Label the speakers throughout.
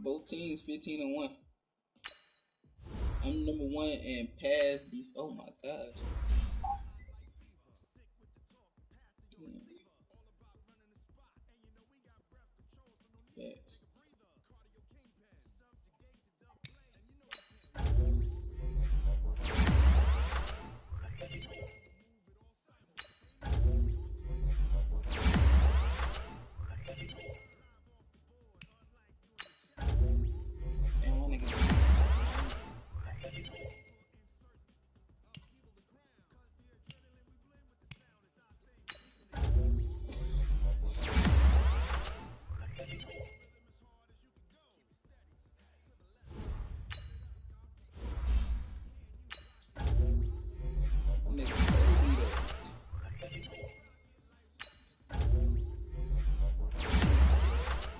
Speaker 1: Both teams 15-1. I'm number one and pass oh my gosh. Damn. Facts. Damn, my nigga. My nigga Kobe though.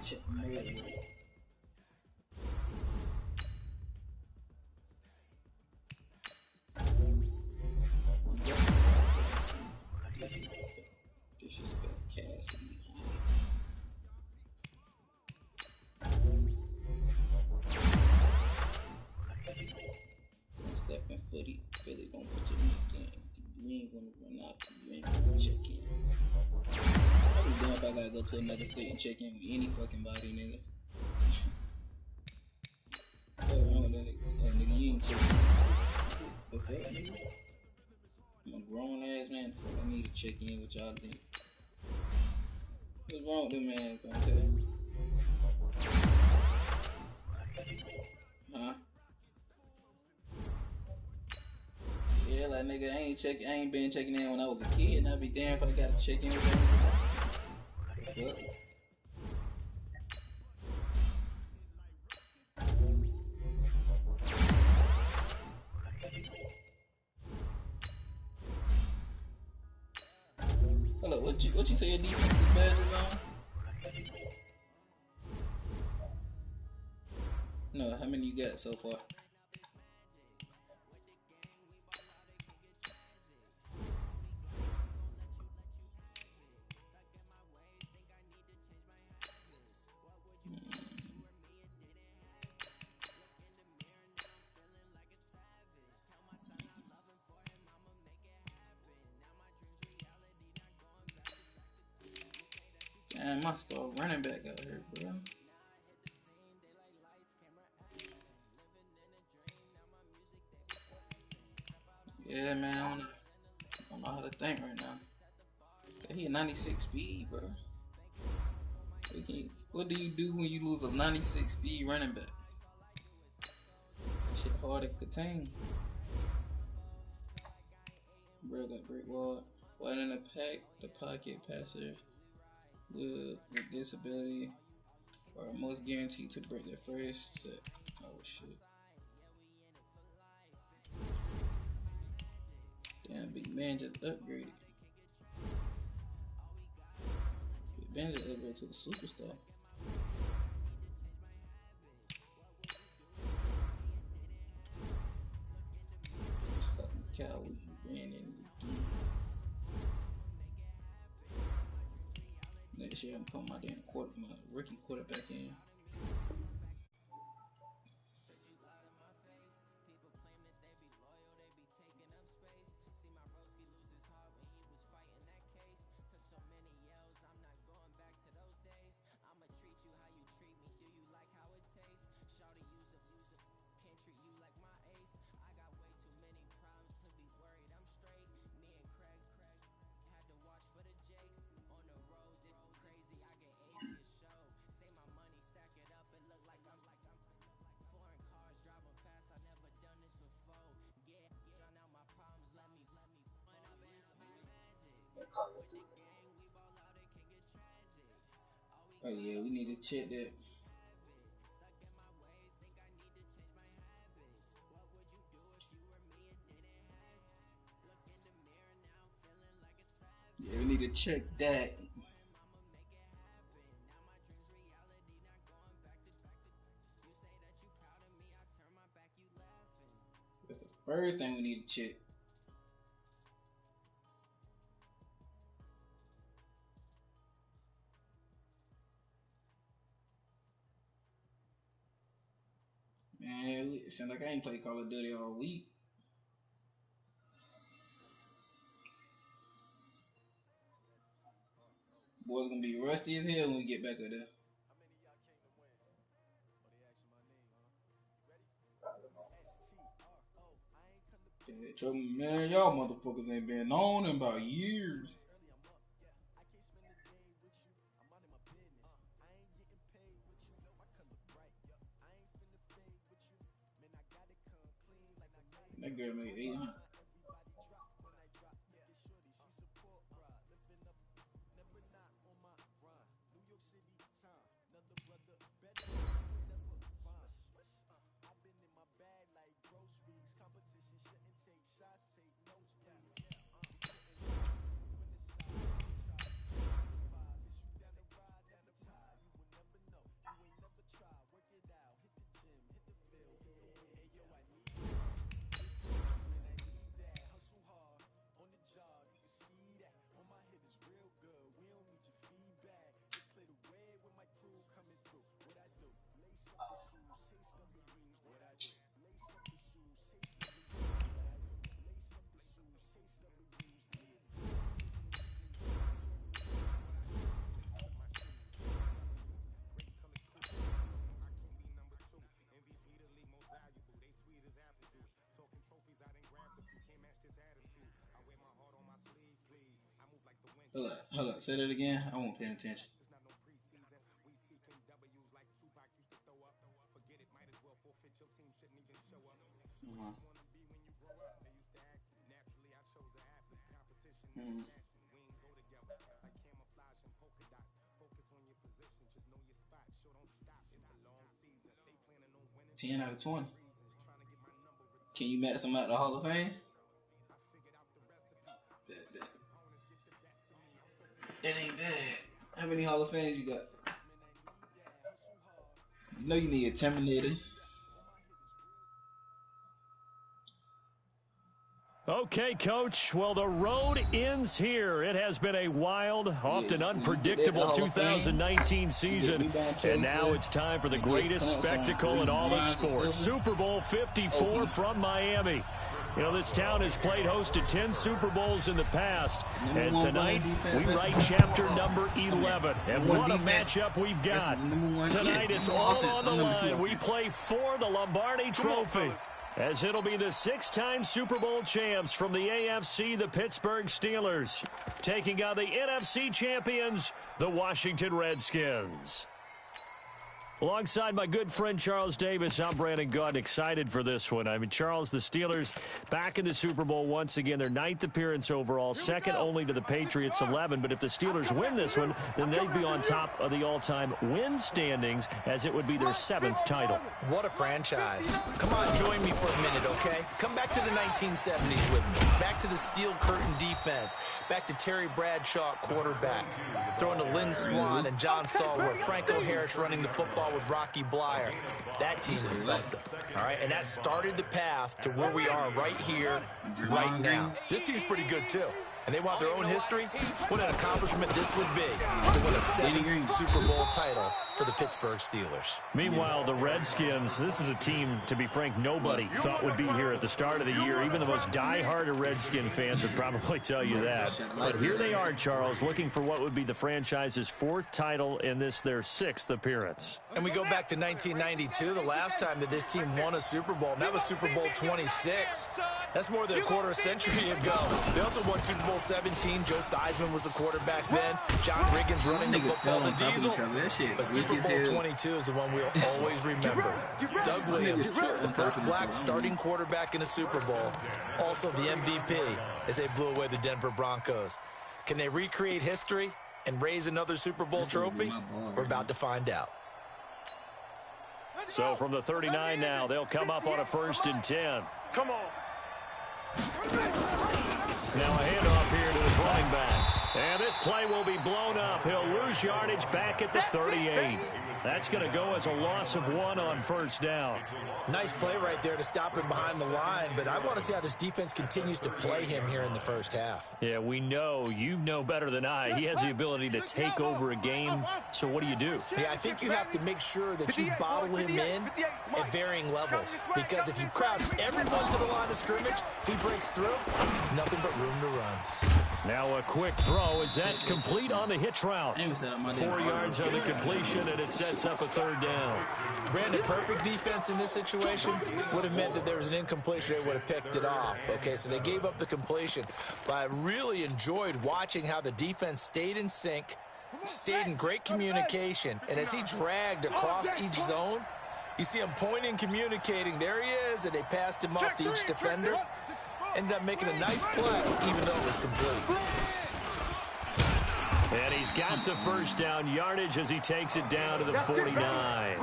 Speaker 1: Check murder. Disrespect Cassidy. Don't step in footy. Philly, don't put your neck in. You ain't gonna run out. You ain't gonna check in. I be damn if I gotta go to another state and check in with any fucking body, nigga. What's wrong with that nigga? Nigga, you ain't checking. The fuck, nigga? I'm a grown ass man. The fuck I need to check in with y'all think. What's wrong with them man? I'm tell you. Huh? Yeah, like nigga, I ain't been checking in when I was a kid, and I'd be damn if I gotta check in with them. The fuck? Hold up, what you say your defensive badges on? No, how many you got so far? Damn, my star running back out here, bro. Yeah, man, I don't know how to think right now. He a 96 speed, bro. What do you do when you lose a 96 speed running back? That shit hard to contain. Bro got brick wall. Wide in the pack, the pocket passer with disability are most guaranteed to break their first set. Oh shit. Damn, big man just upgraded. Big man just upgraded to a superstar. Fucking Cowboys ran in the game. Next year I'm putting my rookie quarterback in. Oh yeah, we need to check that. Yeah, we need to check that. That's the first thing we need to check. It sounds like I ain't played Call of Duty all week. Boys gonna be rusty as hell when we get back up there. Man, y'all motherfuckers ain't been on in about years. That girl made 800. Hold up. Say that again. I won't pay attention. Mm-hmm. 10 out of 20. Can you match them out the Hall of Fame? That ain't bad. How many Hall of Fames you got? You know you need a Terminator.
Speaker 2: Okay, Coach. Well, the road ends here. It has been a wild, often unpredictable 2019 season. And now it's time for the greatest spectacle in all of sports. Super Bowl 54 from Miami. You know, this town has played host to 10 Super Bowls in the past. And tonight, we write chapter number 11. And what a matchup we've got. Tonight, it's all on the line. We play for the Lombardi Trophy, as it'll be the 6-time Super Bowl champs from the AFC, the Pittsburgh Steelers, taking on the NFC champions, the Washington Redskins. Alongside my good friend Charles Davis, I'm Brandon Gunn, excited for this one. I mean, Charles, the Steelers back in the Super Bowl once again. Their 9th appearance overall, second only to the Patriots' 11. But if the Steelers win this one, then they'd be on top of the all-time win standings, as it would be their 7th title.
Speaker 3: What a franchise. Come on, join me for a minute, okay? Come back to the 1970s with me. Back to the steel curtain defense. Back to Terry Bradshaw, quarterback. Throwing to Lynn Swann and John Stallworth. Franco Harris running the football with Rocky Blyer. That team was something, all right? And that started the path to where we are right here, right now. This team's pretty good, too. And they want their own history. What an accomplishment this would be to win a 7th Super Bowl title for the Pittsburgh Steelers.
Speaker 2: Meanwhile, the Redskins, this is a team, to be frank, nobody thought would be here at the start of the year. Even the most diehard of Redskin fans would probably tell you that. But here they are, Charles, looking for what would be the franchise's 4th title in this, their 6th appearance.
Speaker 3: And we go back to 1992, the last time that this team won a Super Bowl, and that was Super Bowl 26. That's more than a quarter century ago. They also won Super Bowl 17. Joe Theismann was the quarterback then. John Riggins running the football, the Diesel. But Super Bowl 22 is the one we'll always remember. Doug Williams, the first black starting quarterback in a Super Bowl. Also the MVP as they blew away the Denver Broncos. Can they recreate history and raise another Super Bowl trophy? We're about to find out.
Speaker 2: So from the 39 now, they'll come up on a 1st and 10.
Speaker 4: Come on.
Speaker 2: Now a handoff here to his running back. And this play will be blown up. He'll lose yardage back at the 38. That's going to go as a loss of 1 on first down.
Speaker 3: Nice play right there to stop him behind the line, but I want to see how this defense continues to play him here in the first half.
Speaker 2: Yeah, we know. You know better than I. He has the ability to take over a game, so what do?
Speaker 3: Yeah, I think you have to make sure that you bottle him in at varying levels, because if you crowd everyone to the line of scrimmage, if he breaks through, there's nothing but room to run.
Speaker 2: Now a quick throw as that's complete on the hitch route. 4 yards on the completion, and it sets up a 3rd down.
Speaker 3: Brandon, perfect defense in this situation would have meant that there was an incompletion. They would have picked it off. Okay, so they gave up the completion. But I really enjoyed watching how the defense stayed in sync, stayed in great communication, and as he dragged across each zone, you see him pointing, communicating. There he is, and they passed him off to each defender. Ended up making a nice play, even though it was complete.
Speaker 2: And he's got the first down yardage as he takes it down to the 49.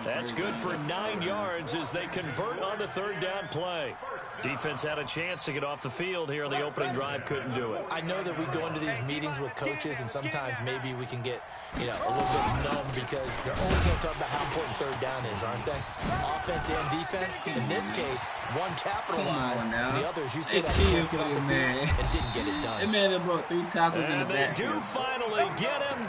Speaker 2: That's good for 9 yards as they convert on the 3rd down play. Defense had a chance to get off the field here on the opening drive, couldn't do it.
Speaker 3: I know that we go into these meetings with coaches, and sometimes maybe we can get, a little bit numb because they're always going to talk about how important 3rd down is, aren't they? Offense and defense. In this case, one capitalized, the others, you see that chance get off the field and didn't get it done.
Speaker 1: That man that brought 3 tackles in the back.
Speaker 2: They do finally get him,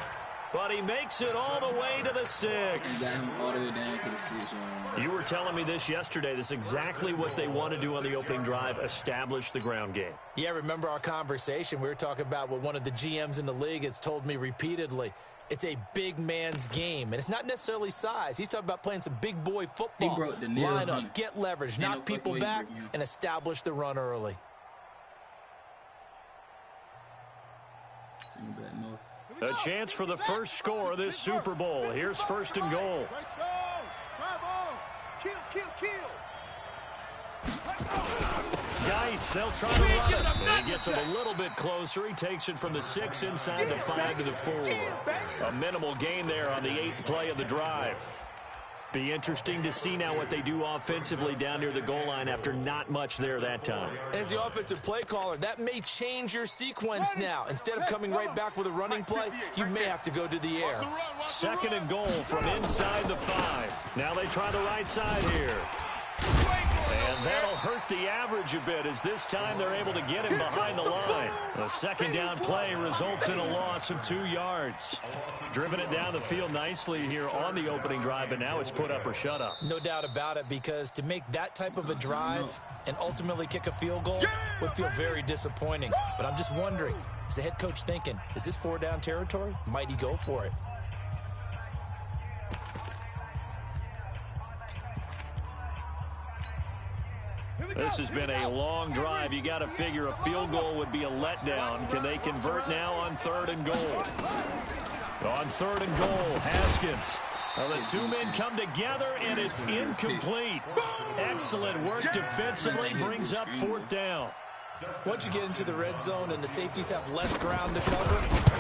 Speaker 2: but he makes it all the way to the 6.
Speaker 1: Got him all the way down to the 6.
Speaker 2: You were telling me this yesterday. This is exactly what they want to do on the opening drive, establish the ground game.
Speaker 3: Yeah, remember our conversation? We were talking about what one of the GMs in the league has told me repeatedly. It's a big man's game, and it's not necessarily size. He's talking about playing some big boy football.
Speaker 1: He broke the
Speaker 3: line up, get leverage, knock people back, and establish the run early.
Speaker 2: A chance for the first score of this Super Bowl. Here's 1st and goal. Geis, they'll try to run it. And he gets him a little bit closer. He takes it from the 6 inside the 5 to the 4. A minimal gain there on the 8th play of the drive. Be interesting to see now what they do offensively down near the goal line after not much there that time.
Speaker 3: As the offensive play caller, that may change your sequence now. Instead of coming right back with a running play, you may have to go to the air.
Speaker 2: 2nd and goal from inside the 5. Now they try the right side here. And that'll hurt the average a bit as this time they're able to get him behind the line. The 2nd down play results in a loss of 2 yards. Driven it down the field nicely here on the opening drive, but now it's put up or shut up.
Speaker 3: No doubt about it, because to make that type of a drive and ultimately kick a field goal would feel very disappointing. But I'm just wondering, is the head coach thinking, is this 4-down territory? Might he go for it?
Speaker 2: This has been a long drive. You got to figure a field goal would be a letdown. Can they convert now on 3rd and goal? On 3rd and goal, Haskins. Well, the 2 men come together, and it's incomplete. Excellent work defensively, brings up 4th down.
Speaker 3: Once you get into the red zone and the safeties have less ground to cover,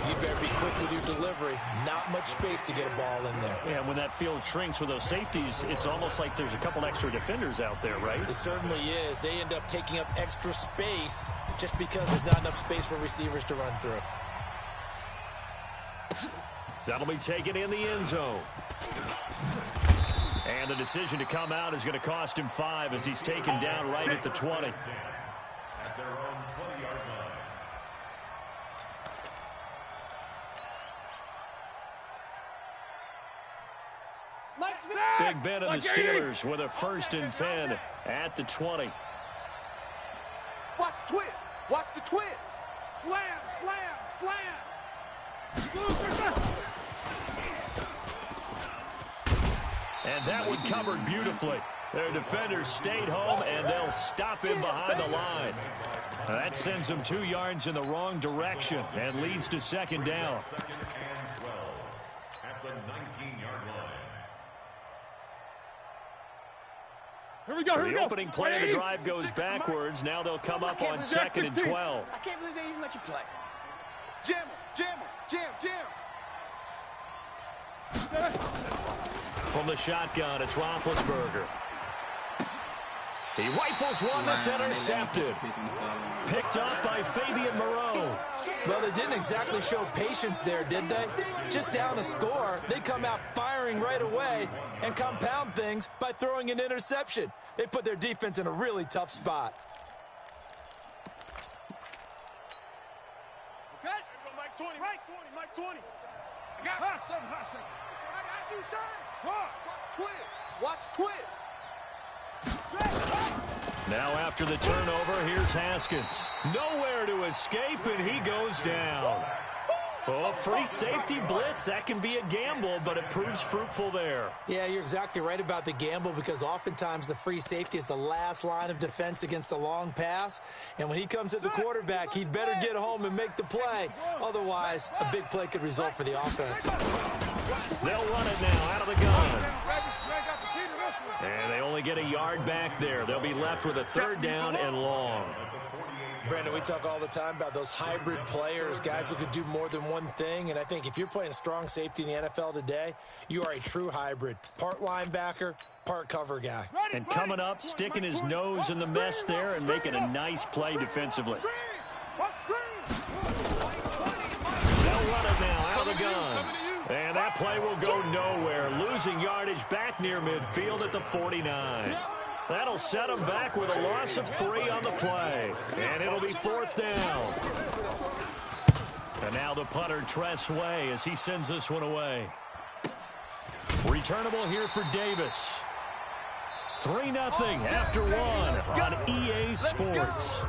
Speaker 3: you better be quick with your delivery. Not much space to get a ball in there.
Speaker 2: Yeah, when that field shrinks with those safeties, it's almost like there's a couple extra defenders out there, right?
Speaker 3: It certainly is. They end up taking up extra space just because there's not enough space for receivers to run through.
Speaker 2: That'll be taken in the end zone. And the decision to come out is going to cost him 5 as he's taken down right at the 20.
Speaker 4: At their own 20-yard line.
Speaker 2: Big Ben and the Steelers with a 1st and 10 at the 20.
Speaker 5: Watch the twist. Watch the twist. Slam, slam, slam.
Speaker 2: And that one covered beautifully. Their defenders stayed home, and they'll stop him behind the line. That sends him 2 yards in the wrong direction and leads to 2nd down.
Speaker 4: 2nd and 12 at the 19-yard line.
Speaker 5: Here we go.
Speaker 2: The opening play of the drive goes backwards. Now they'll come up on 2nd and 12.
Speaker 5: I can't believe they even let you play. Jam him, jam him, jam.
Speaker 2: From the shotgun, it's Roethlisberger. He rifles one that's intercepted. Picked up by Fabian Moreau.
Speaker 3: Well, they didn't exactly show patience there, did they? Just down a score, they come out firing right away and compound things by throwing an interception. They put their defense in a really tough spot.
Speaker 5: Okay? Mike 20, right? 20, Mike 20. I got hot second, hot second. I got you, son. Watch twist. Watch twist.
Speaker 2: Now after the turnover, here's Haskins. Nowhere to escape, and he goes down. Oh, free safety blitz. That can be a gamble, but it proves fruitful there.
Speaker 3: Yeah, you're exactly right about the gamble because oftentimes the free safety is the last line of defense against a long pass. And when he comes at the quarterback, he'd better get home and make the play. Otherwise, a big play could result for the offense.
Speaker 2: They'll run it now out of the gun. And they only get a yard back there. They'll be left with a third down and long.
Speaker 3: Brandon, we talk all the time about those hybrid players, guys who could do more than one thing. And I think if you're playing strong safety in the NFL today, you are a true hybrid. Part linebacker, part cover guy.
Speaker 2: And coming up, sticking his nose in the mess there and making a nice play defensively. They'll run it now out of the gun. And that play will go nowhere. Losing yardage back near midfield at the 49. That'll set him back with a loss of 3 on the play. And it'll be 4th down. And now the punter, Tress Way, as he sends this one away. Returnable here for Davis. 3-0 after 1 on EA Sports.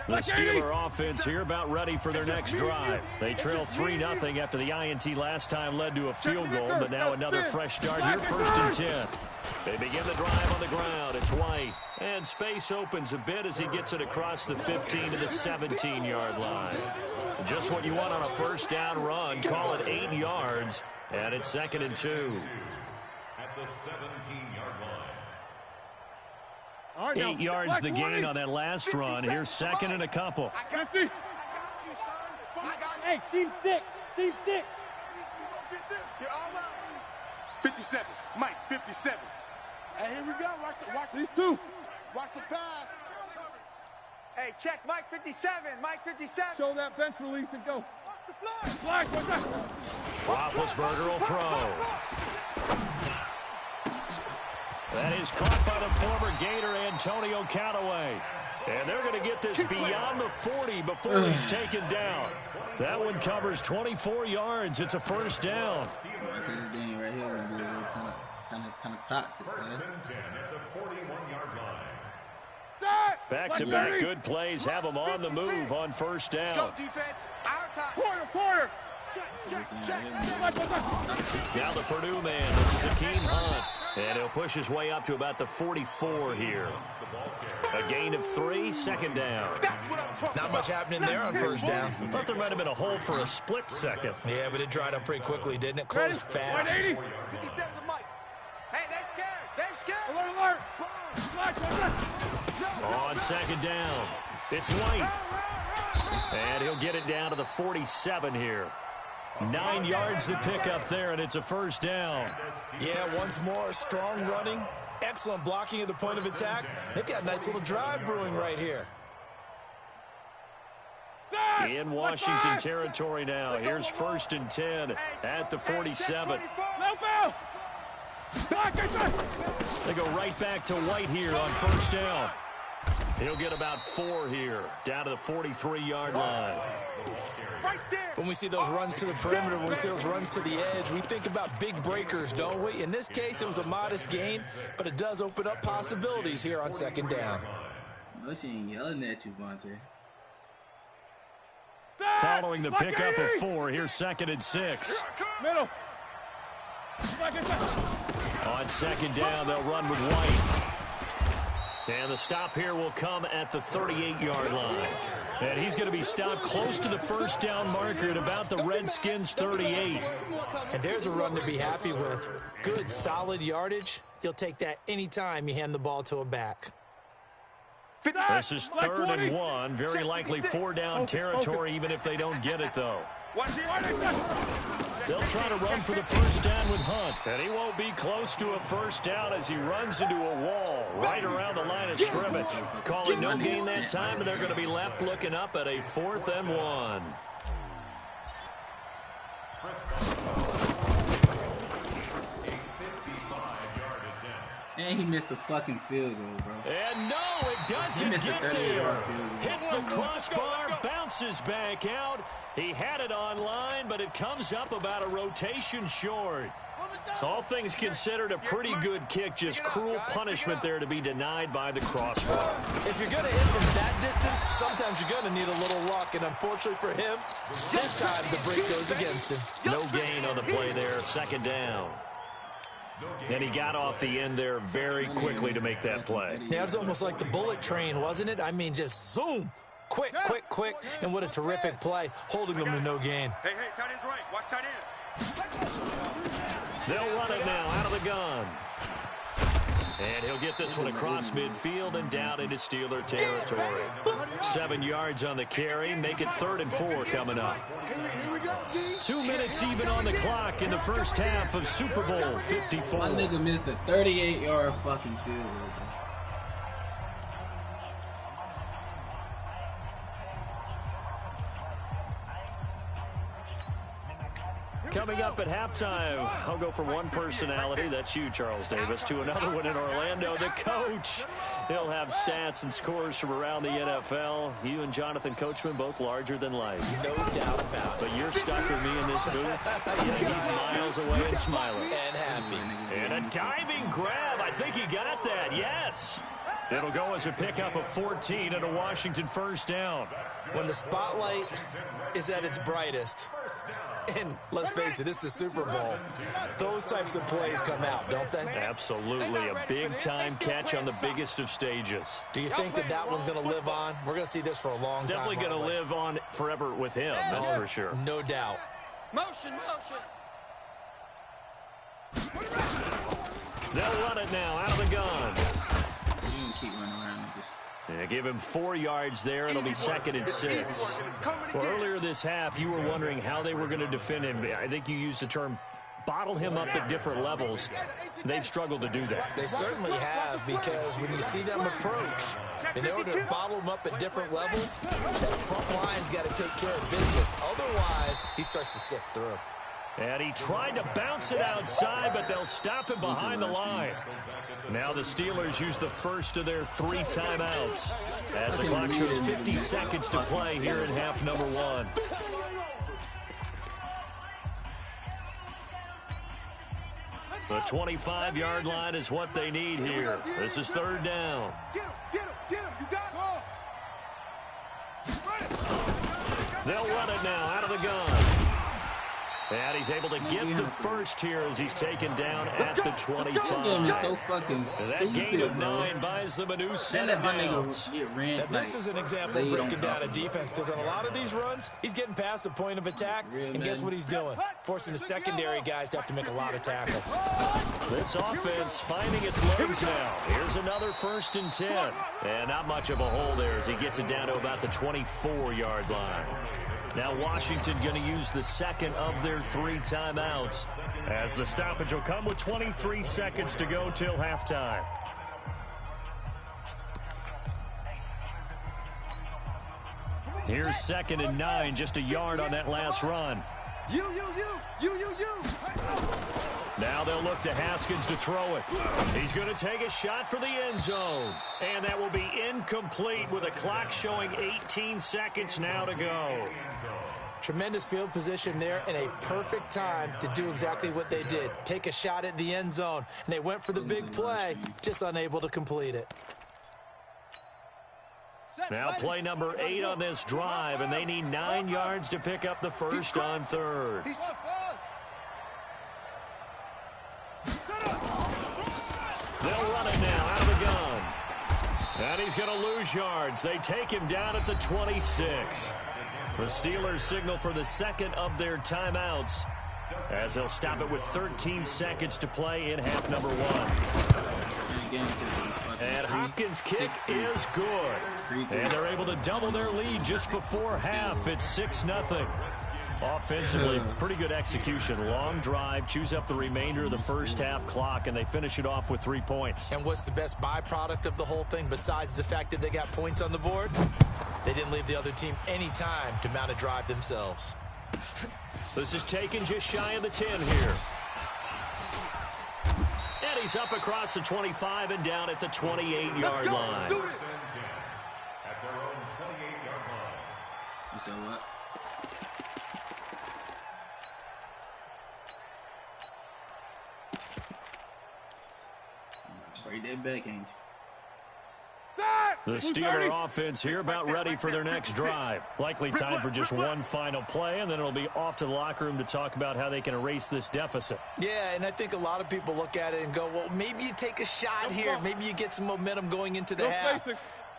Speaker 2: The Steeler offense here about ready for their next drive. They trail 3-0 after the INT last time led to a field goal, but now another fresh start here, 1st and 10. They begin the drive on the ground. It's White. And space opens a bit as he gets it across the 15 to the 17-yard line. Just what you want on a first down run. Call it 8 yards, and it's 2nd and 2.
Speaker 4: At the 17-yard line.
Speaker 2: 8 yards the gain on that last run. Here's 2nd and a couple.
Speaker 5: 50. Hey, seam 6. Seam 6. 57. Mike, 57. Hey, here we go. Watch these two. Watch the pass.
Speaker 6: Hey, check Mike 57. Mike 57.
Speaker 5: Show that bench release and go. Watch the flag.
Speaker 2: Roethlisberger will throw. That is caught by the former Gator Antonio Callaway. And they're going to get this beyond the 40 before he's taken down. That one covers 24 yards. It's a 1st down.
Speaker 1: I think this game right here is kind of toxic, man.
Speaker 2: Back-to-back good plays have them on the move on 1st down.
Speaker 5: Let's go, defense. Our time. Quarter.
Speaker 2: Now the Purdue man. This is Akeem Hunt. And he'll push his way up to about the 44 here. A gain of 3, 2nd down.
Speaker 3: Not much happening there on 1st down.
Speaker 2: I thought there might have been a hole for a split second.
Speaker 3: Yeah, but it dried up pretty quickly, didn't it? Closed fast.
Speaker 5: 57 to Mike.
Speaker 6: Hey, they're scared. They're scared.
Speaker 5: Alert.
Speaker 2: On 2nd down, it's White. And he'll get it down to the 47 here. 9 yards to pick up there, and it's a 1st down.
Speaker 3: Yeah, once more, strong running, excellent blocking at the point of attack. They've got a nice little drive brewing right here.
Speaker 2: In Washington territory now. Here's 1st and 10 at the 47. They go right back to White here on 1st down. He'll get about 4 here, down to the 43-yard line.
Speaker 3: When we see those runs to the perimeter, when we see those runs to the edge, we think about big breakers, don't we? In this case, it was a modest gain, but it does open up possibilities here on 2nd down.
Speaker 1: No, she ain't yelling at you, Vontae.
Speaker 2: Following the pickup of 4, here's 2nd and 6.
Speaker 5: Middle.
Speaker 2: On 2nd down, they'll run with White. And the stop here will come at the 38-yard line. And he's going to be stopped close to the 1st down marker at about the Redskins' 38.
Speaker 3: And there's a run to be happy with. Good, solid yardage. You'll take that anytime you hand the ball to a back.
Speaker 2: This is 3rd and 1. Very likely 4 down territory, even if they don't get it, though. They'll try to run for the first down with Hunt. And he won't be close to a first down as he runs into a wall right around the line of scrimmage. Call it no gain that time, and they're going to be left looking up at a 4th and 1.
Speaker 1: And he missed a fucking field goal, bro.
Speaker 2: And no, it doesn't get there. Hits the crossbar, bounces back out. He had it online, but it comes up about a rotation short. All things considered, a pretty good kick. Just cruel punishment there to be denied by the crossbar.
Speaker 3: If you're going to hit from that distance, sometimes you're going to need a little luck. And unfortunately for him, this time the break goes against him.
Speaker 2: No gain on the play there, 2nd down. And he got off the end there very quickly to make that play.
Speaker 3: Yeah, it was almost like the bullet train, wasn't it? I mean, just zoom. Quick, quick, quick. And what a terrific play, holding them to no gain.
Speaker 5: Hey, tight end's right. Watch tight end.
Speaker 2: They'll run it now out of the gun. And he'll get this one across midfield and down into Steeler territory. 7 yards on the carry. Make it 3rd and 4 coming up. 2 minutes even on the clock in the first half of Super Bowl 54.
Speaker 1: My nigga missed a 38-yard fucking field goal.
Speaker 2: Coming up at halftime, I'll go from one personality, that's you, Charles Davis, to another one in Orlando, the coach. He'll have stats and scores from around the NFL. You and Jonathan Coachman, both larger than life.
Speaker 3: No doubt about it.
Speaker 2: But you're stuck with me in this booth. He's miles away and smiling.
Speaker 3: And happy.
Speaker 2: And a diving grab. I think he got that, yes. It'll go as a pickup of 14 and a Washington first down.
Speaker 3: When the spotlight is at its brightest, and let's face it, it's the Super Bowl, those types of plays come out, don't they?
Speaker 2: Absolutely. A big-time catch on the biggest of stages.
Speaker 3: Do you think that one's going to live on? We're going to see this for a long time.
Speaker 2: Definitely going to live on forever with him, that's for sure.
Speaker 3: No doubt.
Speaker 6: Motion.
Speaker 2: They'll run it now out of the gun.
Speaker 1: You can keep running around like this.
Speaker 2: Yeah, give him 4 yards there. It'll be 2nd and 6. Well, earlier this half, you were wondering how they were going to defend him. I think you used the term bottle him up at different levels. They've struggled to do that.
Speaker 3: They certainly have, because when you see them approach, in order to bottle them up at different levels, that front line's got to take care of business. Otherwise, he starts to sift through.
Speaker 2: And he tried to bounce it outside, but they'll stop him behind the line. Now the Steelers use the first of their 3 timeouts as the clock shows 50 seconds to play here in half number 1. The 25-yard line is what they need here. This is 3rd down.
Speaker 5: Get him. You got it.
Speaker 2: They'll run it now out of the gun. And he's able to get the first here as he's taken down at the 25.
Speaker 1: This game is so fucking
Speaker 2: That
Speaker 1: stupid,
Speaker 2: gain of
Speaker 1: bro.
Speaker 2: 9 buys them a new
Speaker 1: Then
Speaker 2: set
Speaker 1: that
Speaker 2: of
Speaker 1: my
Speaker 2: downs.
Speaker 1: nigga get ran.
Speaker 3: Now, this is an example of breaking down a
Speaker 1: of
Speaker 3: defense, because on a lot of these runs, he's getting past the point of attack, and guess what he's doing? Forcing the secondary guys to have to make a lot of tackles.
Speaker 2: This offense finding its legs now. Here's another 1st and 10. And not much of a hole there as he gets it down to about the 24-yard line. Now Washington going to use the 2nd of their 3 timeouts as the stoppage will come with 23 seconds to go till halftime. Here's 2nd and 9, just a yard on that last run.
Speaker 5: You.
Speaker 2: Now they'll look to Haskins to throw it. He's going to take a shot for the end zone. And that will be incomplete with a clock showing 18 seconds now to go.
Speaker 3: Tremendous field position there and a perfect time to do exactly what they did. Take a shot at the end zone. And they went for the big play, just unable to complete it.
Speaker 2: Now play number 8 on this drive, and they need 9 yards to pick up the first on 3rd. They'll run it now out of the gun. And he's going to lose yards. They take him down at the 26. The Steelers signal for the 2nd of their timeouts as they'll stop it with 13 seconds to play in half number 1. And Hopkins' kick is good. And they're able to double their lead just before half. It's 6-0. Offensively, pretty good execution. Long drive, chews up the remainder of the first half clock, and they finish it off with 3 points.
Speaker 3: And what's the best byproduct of the whole thing besides the fact that they got points on the board? They didn't leave the other team any time to mount a drive themselves.
Speaker 2: This is taken just shy of the 10 here. And he's up across the 25 and down at the 28-yard line.
Speaker 4: At their own 28-yard line.
Speaker 1: You said what? Break that back, ain't you?
Speaker 2: The Steeler offense here about ready for their next drive. Likely time for just one final play, and then it'll be off to the locker room to talk about how they can erase this deficit.
Speaker 3: Yeah, and I think a lot of people look at it and go, well, maybe you take a shot here. Maybe you get some momentum going into the half.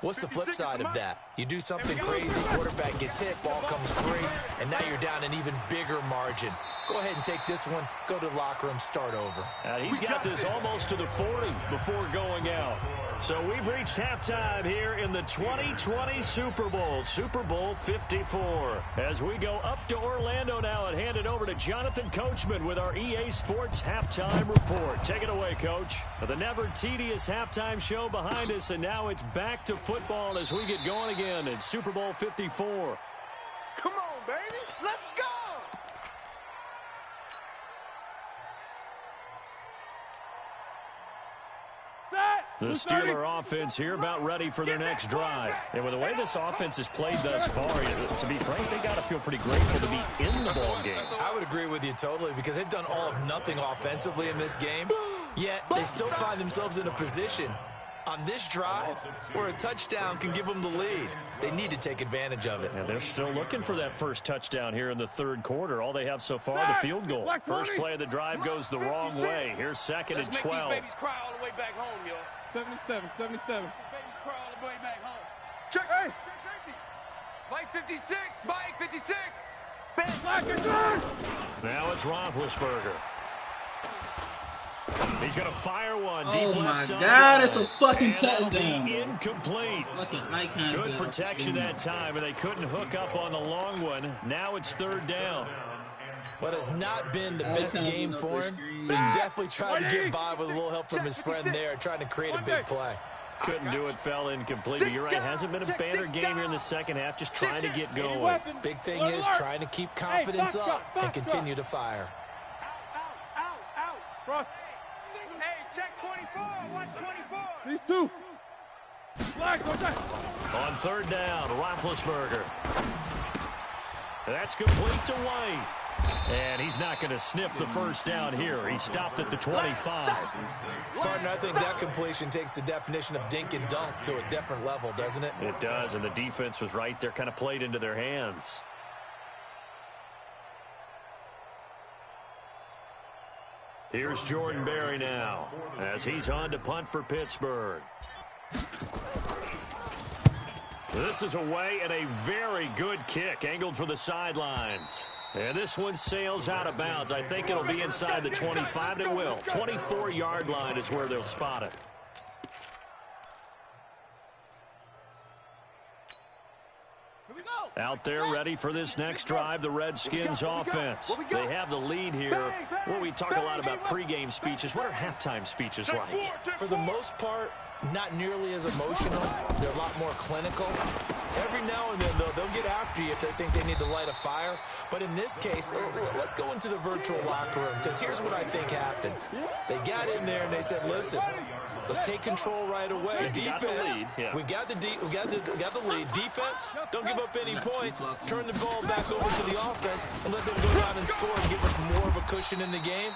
Speaker 3: What's the flip side of that? You do something crazy, quarterback gets hit, ball comes free, and now you're down an even bigger margin. Go ahead and take this one, go to the locker room, start over.
Speaker 2: He's got this almost to the 40 before going out. So we've reached halftime here in the 2020 Super Bowl, Super Bowl 54. As we go up to Orlando now and hand it over to Jonathan Coachman with our EA Sports Halftime Report. Take it away, Coach. The never tedious halftime show behind us, and now it's back to football as we get going again in Super Bowl 54.
Speaker 5: Come on, baby. Let's go.
Speaker 2: The Steeler offense here about ready for their next drive. And with the way this offense has played thus far, to be frank, they got to feel pretty grateful to be in the ball game.
Speaker 3: I would agree with you totally because they've done all of nothing offensively in this game, yet they still find themselves in a position on this drive where a touchdown can give them the lead. They need to take advantage of it.
Speaker 2: And they're still looking for that first touchdown here in the third quarter. All they have so far, the field goal. First play of the drive goes the wrong way. Here's second and 12.
Speaker 6: Let's make these babies cry all the way back home, yo.
Speaker 5: 77.
Speaker 6: Babies cry all the way back home.
Speaker 5: Check. Hey.
Speaker 6: Mike 56. Mike 56.
Speaker 2: Now it's Roethlisberger. He's going to fire one.
Speaker 1: Oh my God, it's a fucking touchdown.
Speaker 2: Incomplete.
Speaker 1: Fucking icon.
Speaker 2: Good protection that time, and they couldn't hook up on the long one. Now it's third down.
Speaker 3: What has not been the best game for him, but he definitely tried to get by with a little help from his friend there, trying to create a big play.
Speaker 2: Couldn't do it, fell incomplete. But you're right, hasn't been a banner game here in the second half, just trying to get going.
Speaker 3: Big thing is trying to keep confidence up and continue to fire.
Speaker 5: Cross.
Speaker 6: Hey, check 24. Watch 24.
Speaker 5: These two. Black,
Speaker 2: on third down, Roethlisberger. That's complete to White. And he's not going to sniff the first down here. He stopped at the 25.
Speaker 3: Partner, I think that completion takes the definition of dink and dunk to a different level, doesn't it?
Speaker 2: It does, and the defense was right there, kind of played into their hands. Here's Jordan Berry now, as he's on to punt for Pittsburgh. This is away and a very good kick, angled for the sidelines. And this one sails out of bounds. I think it'll be inside the 25. It will. 24-yard line is where they'll spot it. Out there ready for this next drive, the Redskins offense. They have the lead here. Well, we talk a lot about pregame speeches. What are halftime speeches like?
Speaker 3: For the most part, not nearly as emotional. They're a lot more clinical. Every now and then, though, they'll get after you if they think they need to light a fire. But in this case, let's go into the virtual locker room, because here's what I think happened. They got in there and they said, listen, let's take control right away. Defense, we got the lead. Defense, don't give up any points. Turn the ball back over to the offense and let them go down and score and give us more of a cushion in the game.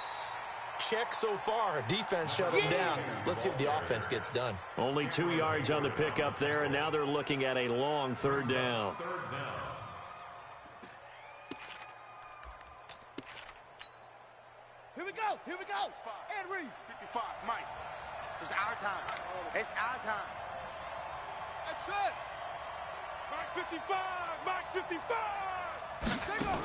Speaker 3: Check so far. Defense shut them down. Let's see if the offense gets done.
Speaker 2: Only 2 yards on the pickup there, and now they're looking at a long third down.
Speaker 5: Here we go. And read. 55, Mike.
Speaker 6: It's our time. It's our time.
Speaker 5: That's it. Mike 55. Mike 55. Take off.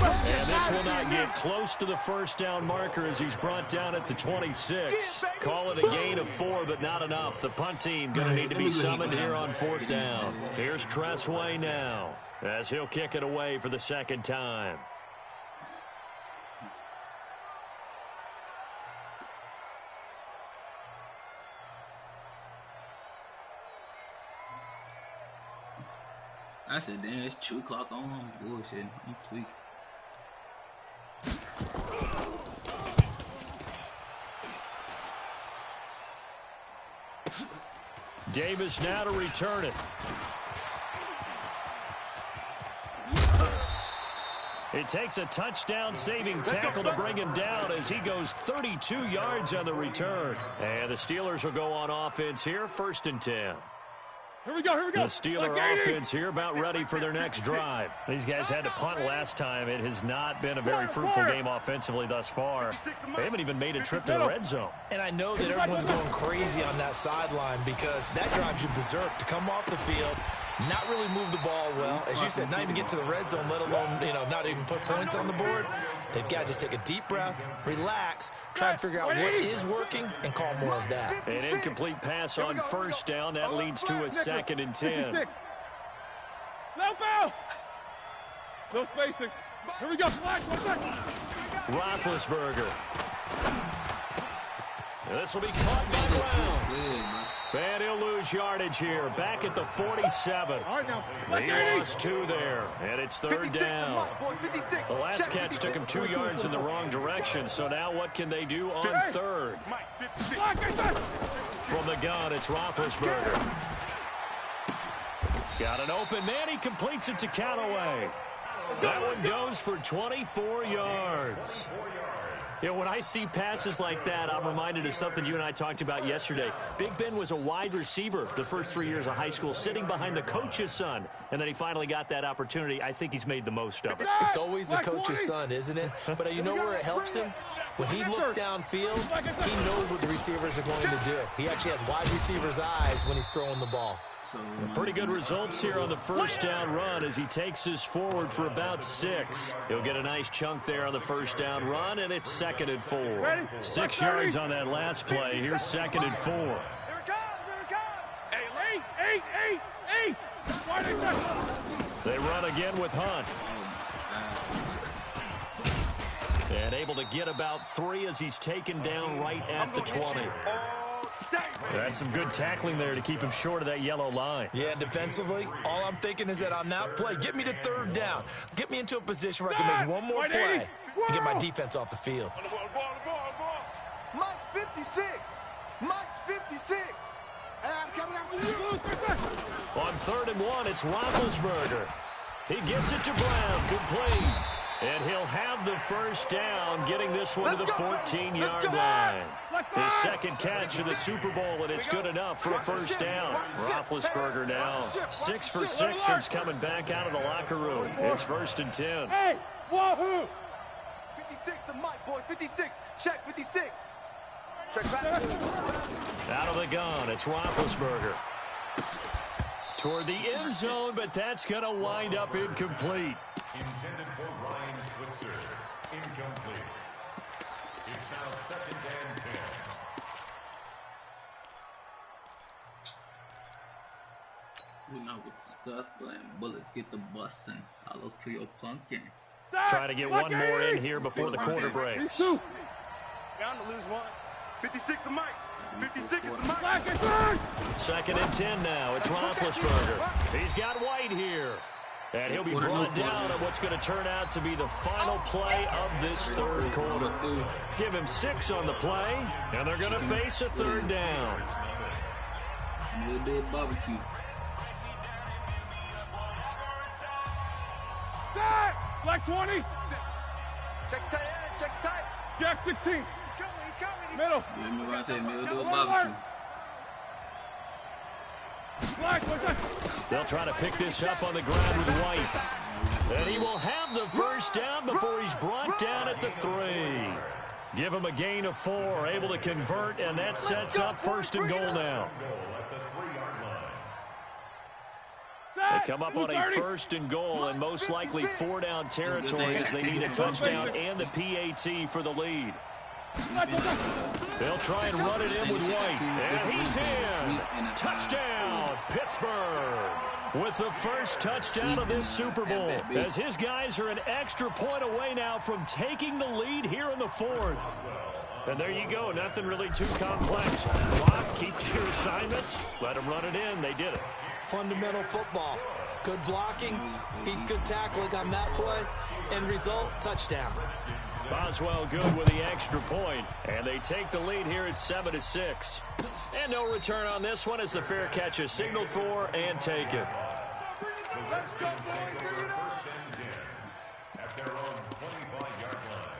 Speaker 2: And this will not get close to the first down marker as he's brought down at the 26. Call it a gain of 4, but not enough. The punt team going to need to be summoned here on 4th down. Here's Tressway now as he'll kick it away for the second time.
Speaker 1: I said, damn, it's 2 o'clock on. I'm bullshit. I'm tweaking.
Speaker 2: Davis now to return it. It takes a touchdown-saving tackle to bring him down as he goes 32 yards on the return. And the Steelers will go on offense here, 1st and 10.
Speaker 5: Here we go, here we go.
Speaker 2: The Steeler offense here about ready for their next drive. These guys had to punt last time. It has not been a very fruitful game offensively thus far. They haven't even made a trip to the red zone.
Speaker 3: And I know that everyone's going crazy on that sideline because that drives you berserk to come off the field, not really move the ball well. As you said, not even get to the red zone, let alone, not even put points on the board. They've got to just take a deep breath, relax, try and figure out what is working, and call more of that.
Speaker 2: An incomplete pass on 1st down. That leads to a 2nd and 10.
Speaker 5: No foul. No spacing. Here we go. Flash.
Speaker 2: Roethlisberger. This will be caught by Brown. And he'll lose yardage here. Back at the 47. He lost 2 there. And it's 3rd down. The last catch took him 2 yards in the wrong direction. So now what can they do on 3rd? From the gun, it's Roethlisberger. He's got an open man. He completes it to Callaway. That one goes for 24 yards. When I see passes like that, I'm reminded of something you and I talked about yesterday. Big Ben was a wide receiver the first 3 years of high school, sitting behind the coach's son, and then he finally got that opportunity. I think he's made the most of it.
Speaker 3: It's always the coach's son, isn't it? But you know where it helps him? When he looks downfield, he knows what the receivers are going to do. He actually has wide receivers' eyes when he's throwing the ball.
Speaker 2: Pretty good results here on the 1st down run as he takes us forward for about 6. He'll get a nice chunk there on the 1st down run, and it's 2nd and 4. 6 yards on that last play. Here's 2nd and 4.
Speaker 5: Here it comes. Eight.
Speaker 2: They run again with Hunt. And able to get about 3 as he's taken down right at the 20. That's some good tackling there to keep him short of that yellow line.
Speaker 3: Yeah, defensively, all I'm thinking is that on that play, get me to 3rd down. Get me into a position where I can make one more play and get my defense off the field.
Speaker 5: Mike's 56. Mike's 56. And I'm coming after you.
Speaker 2: On 3rd and 1, it's Roethlisberger. He gets it to Brown, complete. And he'll have the 1st down, getting this one to the 14-yard line. His 2nd catch of the Super Bowl, and it's good enough for a 1st down. Roethlisberger now 6 for 6 since coming back out of the locker room. It's 1st and 10.
Speaker 5: Hey, wahoo! 56 to Mike, boys. 56. Check 56. Check back.
Speaker 2: Out of the gun, it's Roethlisberger. Toward the end zone, but that's going to wind up incomplete.
Speaker 4: Intended for Ryan Switzer. Incomplete. It's now 2nd and 10.
Speaker 1: We know with the scuffle and bullets get the busting. Hollows to your pumpkin.
Speaker 2: Trying to get one more in here before the quarter breaks.
Speaker 5: Bound to lose one. 56 to Mike. 56 is the Mike.
Speaker 2: 2nd and 10 now. It's Roethlisberger. He's got White here. And he'll be brought down on what's going to turn out to be the final play of this 3rd quarter. Give him 6 on the play, and they're going to face a 3rd down.
Speaker 1: A little bit of barbecue.
Speaker 5: Black 20. Check tight end. Check tight. Jack 16. He's coming. Middle.
Speaker 1: Yeah, remember I said middle do a barbecue.
Speaker 2: They'll try to pick this up on the ground with White. And he will have the 1st down before he's brought down at the 3. Give him a gain of 4, able to convert, and that sets up 1st and goal now. The come up on a 1st and goal and most likely 4-down territory as they need a touchdown and the PAT for the lead. They'll try and run it in with White. And he's in. Touchdown, Pittsburgh. With the first touchdown of this Super Bowl, as his guys are an extra point away now from taking the lead here in the 4th. And there you go, nothing really too complex. Block, keep to your assignments, let them run it in. They did it.
Speaker 3: Fundamental football. Good blocking, beats good tackling on that play. End result, touchdown.
Speaker 2: Boswell good with the extra point, and they take the lead here at 7-6. And no return on this one as the fair catch is signaled for and taken.
Speaker 5: Let's go, boys. Bring it on.
Speaker 4: At their own 25-yard line.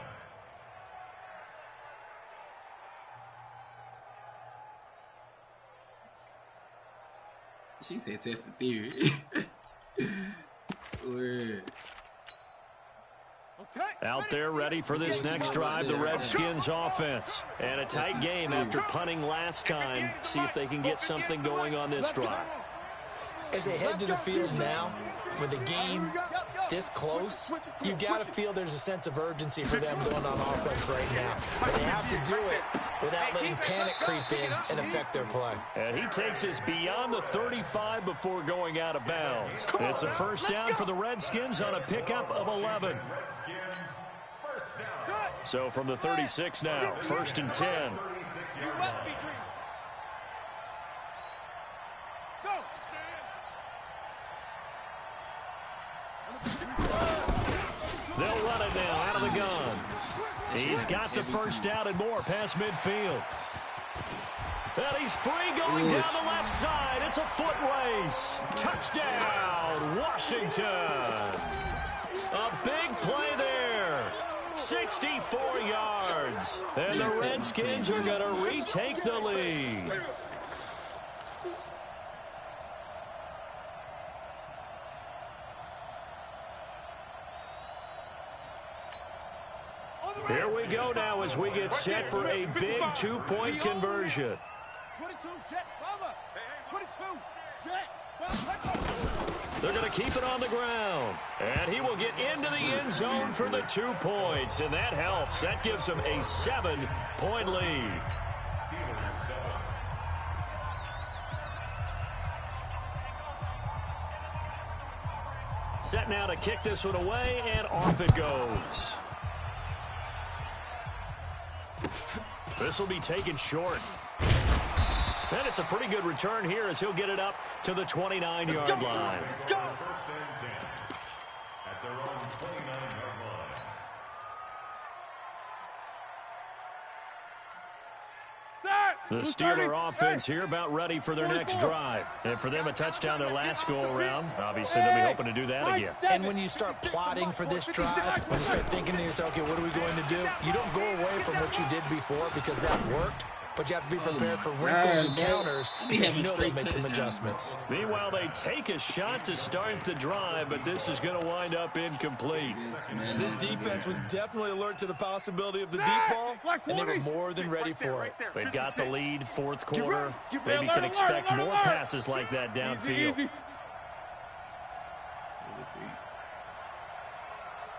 Speaker 1: She said test the theory. Word.
Speaker 2: Out there ready for this next drive, the Redskins offense. And a tight game after punting last time. See if they can get something going on this drive.
Speaker 3: As they head to the field now, with the game this close, you got to feel there's a sense of urgency for them going on offense right now. But they have to do it without letting panic creep in and affect their play.
Speaker 2: And he takes us beyond the 35 before going out of bounds. It's a first down for the Redskins on a pickup of 11. So from the 36 now, 1st and 10. They'll run it now out of the gun. He's got the first down and more past midfield. And he's free going down the left side. It's a foot race. Touchdown, Washington. A big play there. 64 yards. And the Redskins are going to retake the lead. Here we go now as we get set for a big 2-point conversion.
Speaker 5: 22, Jet, Bubba. 22, Jet,
Speaker 2: They're going to keep it on the ground. And he will get into the end zone for the 2 points. And that helps. That gives them a 7-point lead. Set now to kick this one away, and off it goes. This will be taken short. And it's a pretty good return here as he'll get it up to the 29-yard line.
Speaker 4: At their own 29-yard line.
Speaker 2: The Steeler offense here about ready for their next drive. And for them, a touchdown their last go-around. Obviously, they'll be hoping to do that again.
Speaker 3: And when you start plotting for this drive, when you start thinking to yourself, okay, what are we going to do? You don't go away from what you did before because that worked. But you have to be prepared for wrinkles and counters because you know they make some adjustments.
Speaker 2: Meanwhile, they take a shot to start the drive, but this is going to wind up incomplete.
Speaker 3: This defense was definitely alert to the possibility of the deep ball, and they were more than ready for it.
Speaker 2: They've got the lead, 4th quarter. Maybe can expect more passes like that downfield.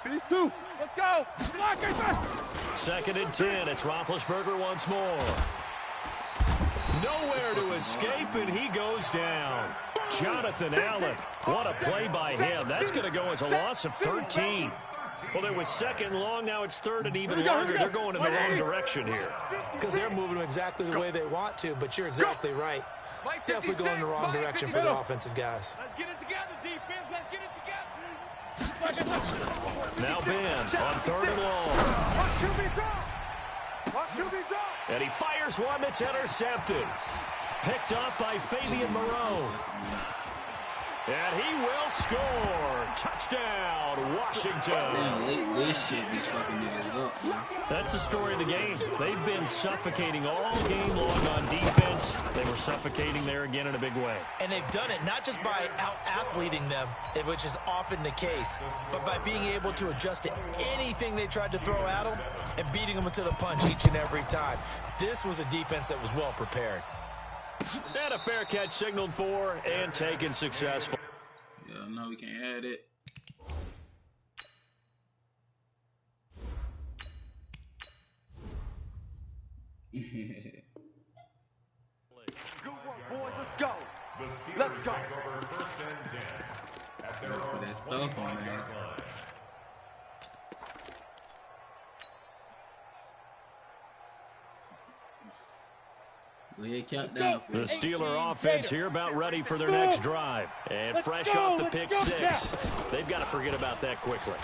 Speaker 5: These two. Let's go.
Speaker 2: 2nd and 10. It's Roethlisberger once more. Nowhere to escape, and he goes down. Jonathan Allen. What a play by him. That's going to go as a loss of 13. Well, it was 2nd and long. Now it's 3rd and even longer. They're going in the wrong direction here.
Speaker 3: Because they're moving exactly the way they want to, but you're exactly right. Definitely going in the wrong direction for the offensive guys.
Speaker 5: Let's get it together, defense. Let's get it together.
Speaker 2: Now Ben on 3rd and long. And he fires one that's intercepted. Picked off by Fabian Moreau. And he will score. Touchdown, Washington.
Speaker 1: Man, this shit be fucking niggas up, man.
Speaker 2: That's the story of the game. They've been suffocating all game long on defense. They were suffocating there again in a big way.
Speaker 3: And they've done it not just by out-athleting them, which is often the case, but by being able to adjust to anything they tried to throw at them and beating them to the punch each and every time. This was a defense that was well prepared.
Speaker 2: And a fair catch signaled for and taken successful.
Speaker 1: Yeah, No, we can't add it.
Speaker 5: Good work, boys. Let's go. Let's go.
Speaker 4: Over first and 10 at their
Speaker 1: Put
Speaker 4: own
Speaker 1: that stuff on, man.
Speaker 4: 25-yard line.
Speaker 1: Go ahead, count down.
Speaker 2: The Steeler offense here about ready for their next drive. And fresh off the pick six. They've got to forget about that quickly.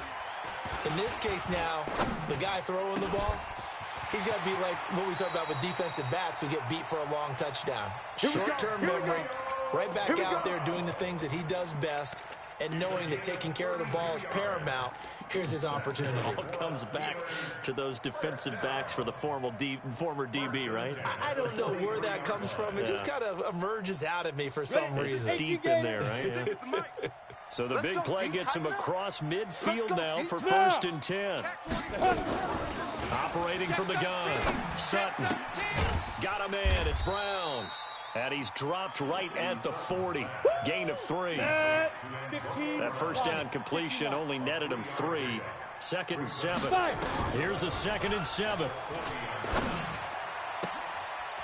Speaker 3: In this case now, the guy throwing the ball, he's got to be like what we talk about with defensive backs who get beat for a long touchdown. Short-term memory, right back out there doing the things that he does best, and knowing that taking care of the ball is paramount. Here's his opportunity.
Speaker 2: It all comes back to those defensive backs for the former DB, right?
Speaker 3: I don't know where that comes from. It just kind of emerges out of me for some reason.
Speaker 2: It's deep in there, right? Yeah. So the big play gets him across midfield now for 1st and 10. Operating from the gun. Sutton. Got a man. It's Brown. And he's dropped right at the 40. Gain of 3. That first down completion only netted him 3. 2nd and 7. Here's a 2nd and 7.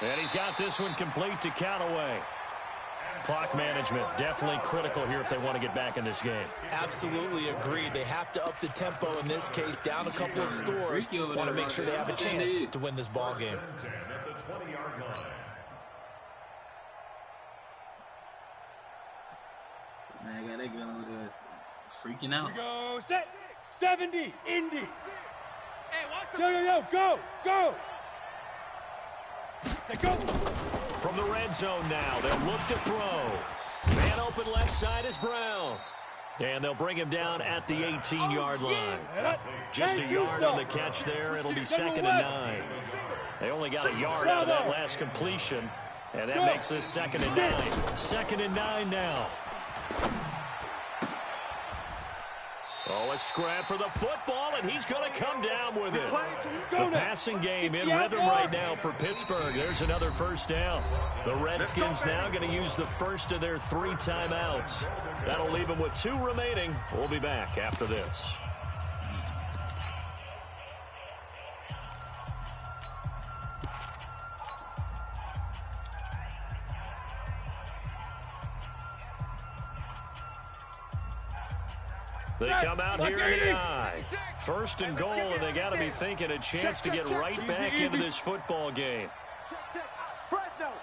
Speaker 2: And he's got this one complete to Callaway. Clock management definitely critical here if they want to get back in this game.
Speaker 3: Absolutely agreed. They have to up the tempo in this case, down a couple of scores. Want to make sure they have a chance to win this ball game.
Speaker 4: At the 20-yard line.
Speaker 1: Man, I got that girl with us freaking out.
Speaker 5: Go, set. 70, Indy. Hey, yo, go. Say go.
Speaker 2: From the red zone now, they'll look to throw. Man open left side is Brown. And they'll bring him down at the 18-yard line. Just a yard on the catch there. It'll be 2nd and 9. They only got a yard out of that last completion, and that makes this 2nd and 9. 2nd and 9 now. Oh, a scrap for the football, and he's going to come down with it. The passing game in rhythm right now for Pittsburgh. There's another first down. The Redskins now going to use the first of their 3 timeouts. That'll leave them with 2 remaining. We'll be back after this. They come out here in the eye. 1st and goal, and they got to be thinking a chance to get right back into this football game.
Speaker 5: Check. Fresno.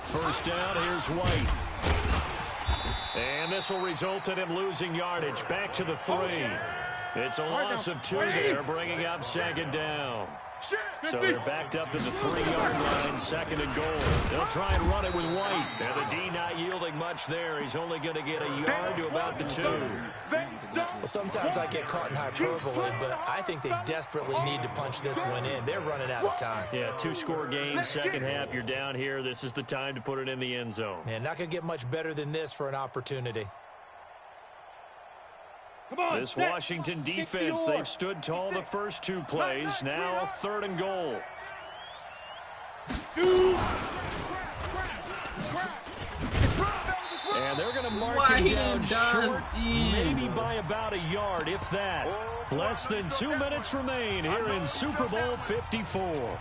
Speaker 2: First down, here's White. And this will result in him losing yardage. Back to the 3. It's a loss of 2 there, bringing up 2nd down. So they're backed up to the 3-yard line, 2nd and goal. They'll try and run it with White. And the D not yielding much there. He's only going to get a yard to about the 2.
Speaker 3: Well, sometimes I get caught in hyperbole, but I think they desperately need to punch this one in. They're running out of time.
Speaker 2: Yeah, 2-score game, second half. You're down here. This is the time to put it in the end zone.
Speaker 3: Man, not going to get much better than this for an opportunity.
Speaker 2: This Washington defense, they've stood tall the first 2 plays. Now 3rd and goal. And they're going to mark him down short, maybe by about a yard, if that. Less than 2 minutes remain here in Super Bowl 54.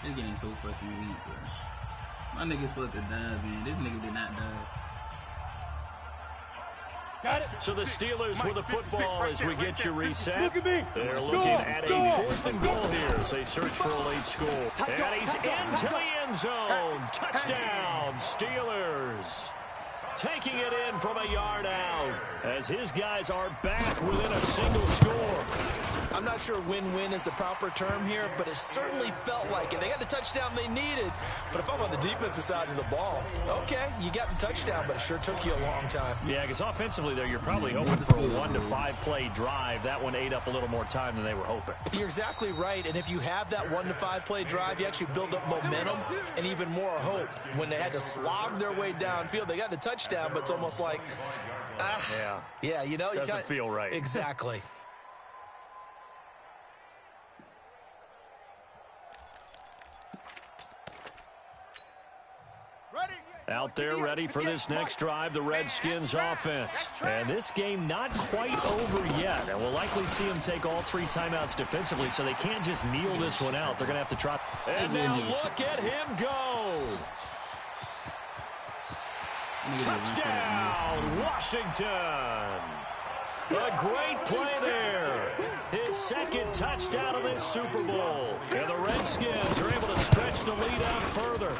Speaker 1: This game's so fucking weak, bro. My nigga's supposed to dive, man. This nigga did not dive.
Speaker 5: Got it.
Speaker 2: So the Steelers with the football as we get you reset.
Speaker 5: Look at me.
Speaker 2: They're looking at a 4th and goal here as they search for a late score. And he's into the end zone. Touchdown, Steelers. Taking it in from a yard out as his guys are back within a single score.
Speaker 3: I'm not sure win-win is the proper term here, but it certainly felt like it. They got the touchdown they needed, but if I'm on the defensive side of the ball, okay, you got the touchdown, but it sure took you a long time.
Speaker 2: Yeah, because offensively there, you're probably hoping for a 1 to 5 play drive. That one ate up a little more time than they were hoping.
Speaker 3: You're exactly right, and if you have that 1 to 5 play drive, you actually build up momentum and even more hope. When they had to slog their way downfield, they got the touchdown, but it's almost like Yeah, you know.
Speaker 2: Doesn't feel right.
Speaker 3: Exactly.
Speaker 2: Out there ready for this next drive, the Redskins offense. And this game not quite over yet. And we'll likely see them take all 3 timeouts defensively, so they can't just kneel this one out. They're going to have to try. And now look at him go. Touchdown, Washington. A great play there. His second touchdown of this Super Bowl. And the Redskins are able to stretch the lead out further.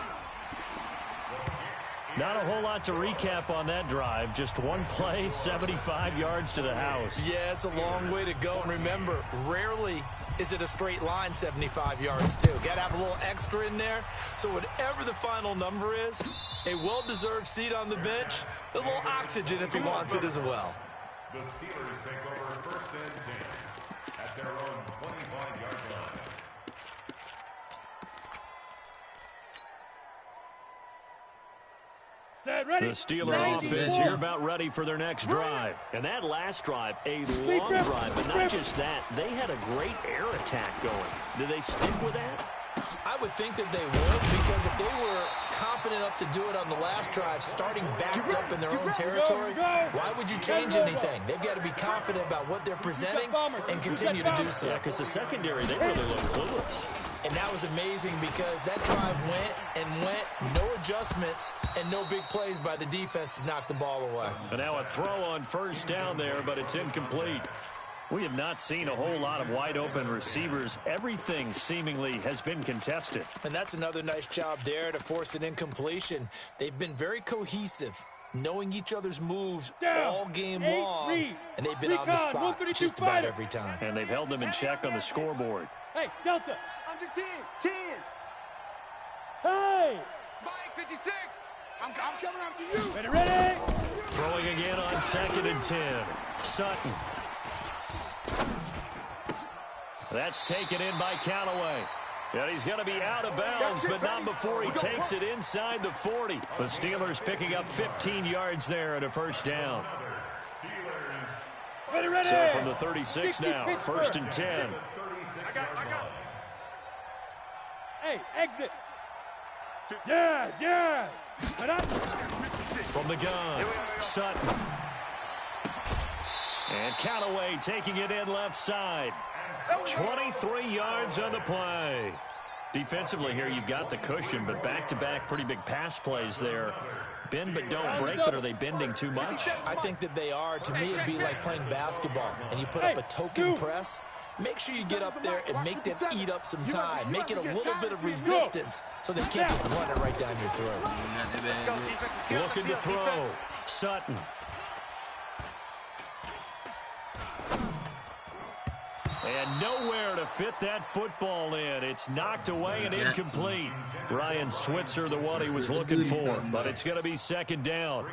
Speaker 2: Not a whole lot to recap on that drive. Just one play, 75 yards to the house.
Speaker 3: Yeah, it's a long way to go. And remember, rarely is it a straight line 75 yards, too. Got to have a little extra in there. So whatever the final number is, a well-deserved seat on the bench, a little oxygen if he wants it as well.
Speaker 4: The Steelers take over 1st and 10 at their own 25-yard line.
Speaker 2: The Steeler offense here about ready for their next drive. And that last drive, a long drive, but not just that. They had a great air attack going. Do they stick with that?
Speaker 3: I would think that they would, because if they were confident enough to do it on the last drive, starting backed up in their own territory, why would you change anything? They've got to be confident about what they're presenting and continue to do so.
Speaker 2: Yeah, because the secondary, they really look clueless.
Speaker 3: And that was amazing because that drive went, no adjustments, and no big plays by the defense to knock the ball away.
Speaker 2: And now a throw on 1st down there, but it's incomplete. We have not seen a whole lot of wide-open receivers. Everything seemingly has been contested.
Speaker 3: And that's another nice job there to force an incompletion. They've been very cohesive, knowing each other's moves all game long, and they've been on the spot just about every time.
Speaker 2: And they've held them in check on the scoreboard.
Speaker 6: Hey, Delta. Under 10. Hey.
Speaker 5: Spike 56. I'm coming after you.
Speaker 6: Ready.
Speaker 2: Throwing again on 2nd and 10. Sutton. That's taken in by Callaway. And he's going to be out of bounds, but not before he takes it inside the 40. The Steelers picking up 15 yards there at a 1st down.
Speaker 6: Ready.
Speaker 2: So from the 36 now, 1st and 10.
Speaker 5: I got.
Speaker 6: Hey, exit. Yes.
Speaker 2: From the gun, Sutton. And Callaway taking it in left side. 23 yards on the play. Defensively here, you've got the cushion, but back-to-back pretty big pass plays there. Bend but don't break, but are they bending too much?
Speaker 3: I think that they are. To me, it'd be like playing basketball, and you put up a token press. Make sure you get up there and make them eat up some time. Make it a little bit of resistance so they can't just run it right down your throat.
Speaker 2: Looking to throw. Sutton. And nowhere to fit that football in. It's knocked away and incomplete. Ryan Switzer, the one he was looking for. But it's going to be 2nd down.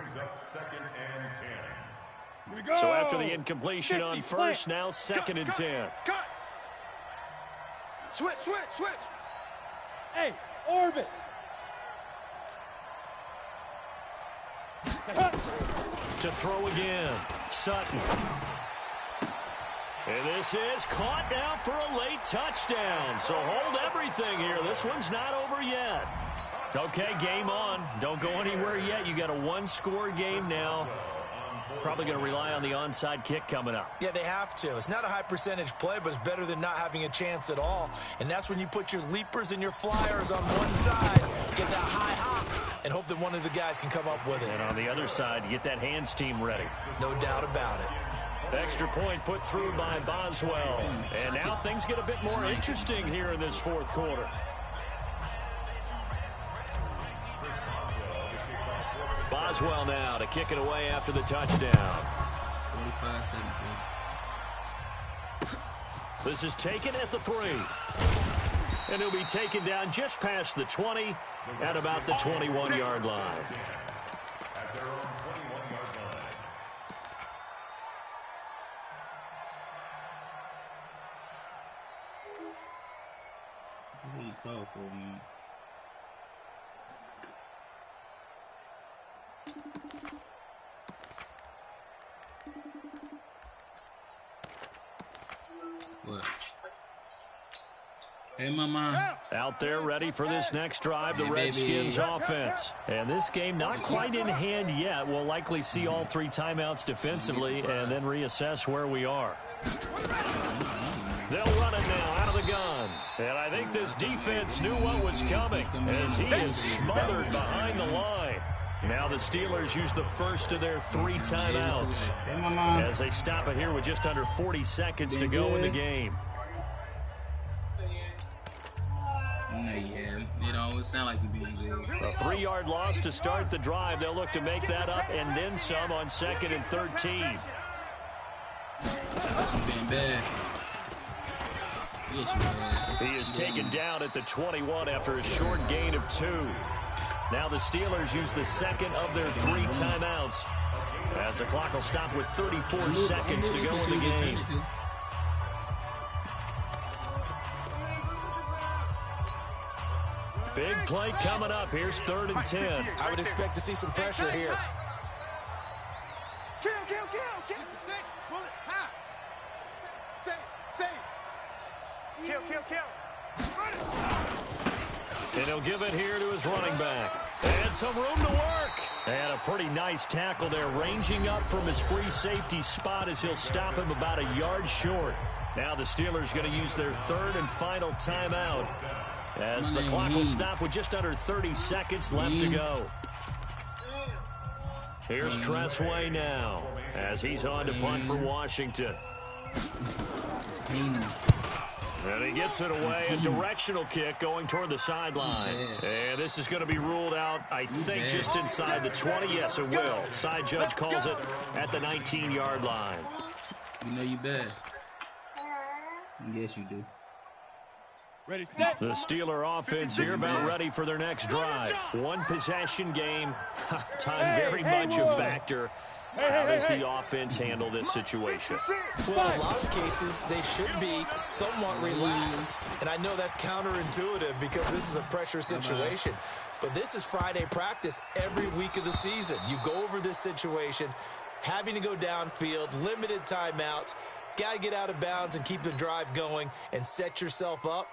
Speaker 2: So after the incompletion on 1st, now 2nd and 10.
Speaker 5: Cut. Switch.
Speaker 6: Hey, orbit.
Speaker 2: To throw again. Sutton. And this is caught now for a late touchdown. So hold everything here. This one's not over yet. Okay, game on. Don't go anywhere yet. You got a 1-score game now. Probably going to rely on the onside kick coming up.
Speaker 3: Yeah, they have to. It's not a high percentage play, but it's better than not having a chance at all. And that's when you put your leapers and your flyers on one side, get that high hop, and hope that one of the guys can come up with it.
Speaker 2: And on the other side, get that hands team ready.
Speaker 3: No doubt about it.
Speaker 2: Extra point put through by Boswell. And now things get a bit more interesting here in this 4th quarter. Boswell now to kick it away after the touchdown.
Speaker 1: 45-17.
Speaker 2: This is taken at the 3. And he'll be taken down just past the 20 at about the 21-yard line.
Speaker 4: At their own 21-yard line.
Speaker 1: What do you call for, man? What? Hey, mama.
Speaker 2: Out there ready for this next drive, the Redskins offense. And this game not quite in hand yet. We'll likely see all 3 timeouts defensively and then reassess where we are. They'll run it now out of the gun. And I think this defense knew what was coming as he is smothered behind the line. Now the Steelers use the first of their 3 timeouts as they stop it here with just under 40 seconds to go in the game.
Speaker 1: No, yeah, it always sound like you're being good.
Speaker 2: A 3-yard loss to start the drive. They'll look to make that up and then some on 2nd and 13.
Speaker 1: Being bad. Yes, you are.
Speaker 2: He is taken down at the 21 after a short gain of 2. Now the Steelers use the second of their 3 timeouts as the clock will stop with 34 seconds to go in the game. Big play coming up. Here's 3rd and 10.
Speaker 3: I would expect to see some pressure here.
Speaker 5: Kill. Get the six. Pull it. High. Save. Kill. Run it.
Speaker 2: And he'll give it here to his running back. And some room to work. And a pretty nice tackle there, ranging up from his free safety spot as he'll stop him about a yard short. Now the Steelers going to use their 3rd and final timeout as the clock will stop with just under 30 seconds left to go. Here's Tressway now as he's on to punt for Washington. And he gets it away, a directional kick going toward the sideline. And this is going to be ruled out, I think, just inside the 20. Yes, it will. Side judge calls it at the 19-yard line.
Speaker 1: You know you bad. Yes, you do.
Speaker 5: Ready, set.
Speaker 2: The Steeler offense here about ready for their next drive. 1 possession game. Time very much a factor. How does the offense handle this situation?
Speaker 3: Well, in a lot of cases, they should be somewhat relaxed. And I know that's counterintuitive because this is a pressure situation. But this is Friday practice every week of the season. You go over this situation, having to go downfield, limited timeouts, got to get out of bounds and keep the drive going and set yourself up.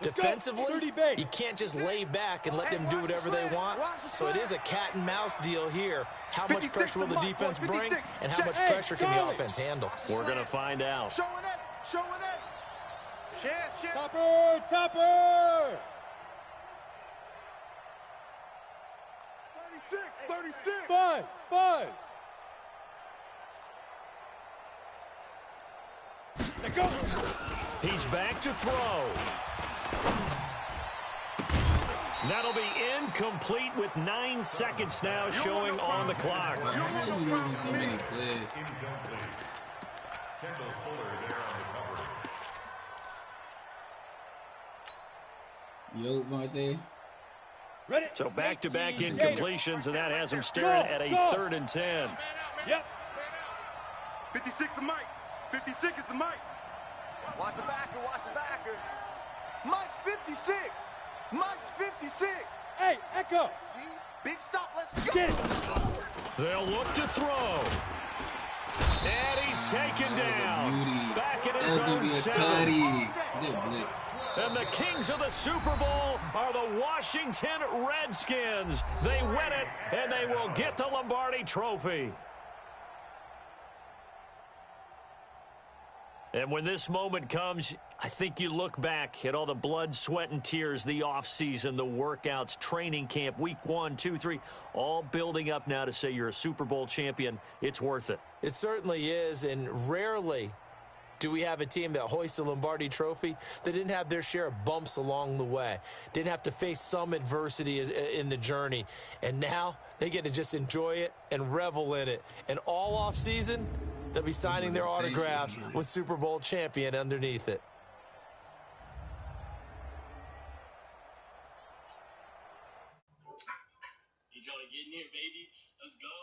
Speaker 3: Defensively, you can't just lay back and let them do whatever they want. So it is a cat and mouse deal here. How much pressure will the defense bring and how much pressure can the offense handle?
Speaker 2: We're going to find out.
Speaker 5: Showing it. Chance.
Speaker 7: Topper.
Speaker 5: 36.
Speaker 7: Spies. Let go.
Speaker 2: He's back to throw. That'll be incomplete with 9 seconds now showing on the clock.
Speaker 1: Why are you moving so many plays? Yo, Vontae.
Speaker 7: Ready.
Speaker 2: So back-to-back incompletions, and that has him staring at a 3rd and 10.
Speaker 7: Yep.
Speaker 5: 56 is Mike. 56 is the Mike. Watch the backer. Mike's 56. Mike's 56.
Speaker 7: Hey, Echo.
Speaker 5: Big stop. Let's go.
Speaker 7: Get it.
Speaker 2: They'll look to throw. And he's taken down. Back at his own center.
Speaker 1: Good blitz.
Speaker 2: And the kings of the Super Bowl are the Washington Redskins. They win it, and they will get the Lombardi Trophy. And when this moment comes, I think you look back at all the blood, sweat, and tears, the offseason, the workouts, training camp, week 1, 2, 3, all building up now to say you're a Super Bowl champion. It's worth it.
Speaker 3: It certainly is, and rarely do we have a team that hoists a Lombardi Trophy that didn't have their share of bumps along the way, didn't have to face some adversity in the journey, and now they get to just enjoy it and revel in it. And all offseason, they'll be signing their autographs with Super Bowl champion underneath it.
Speaker 8: You trying to get in here, baby? Let's go.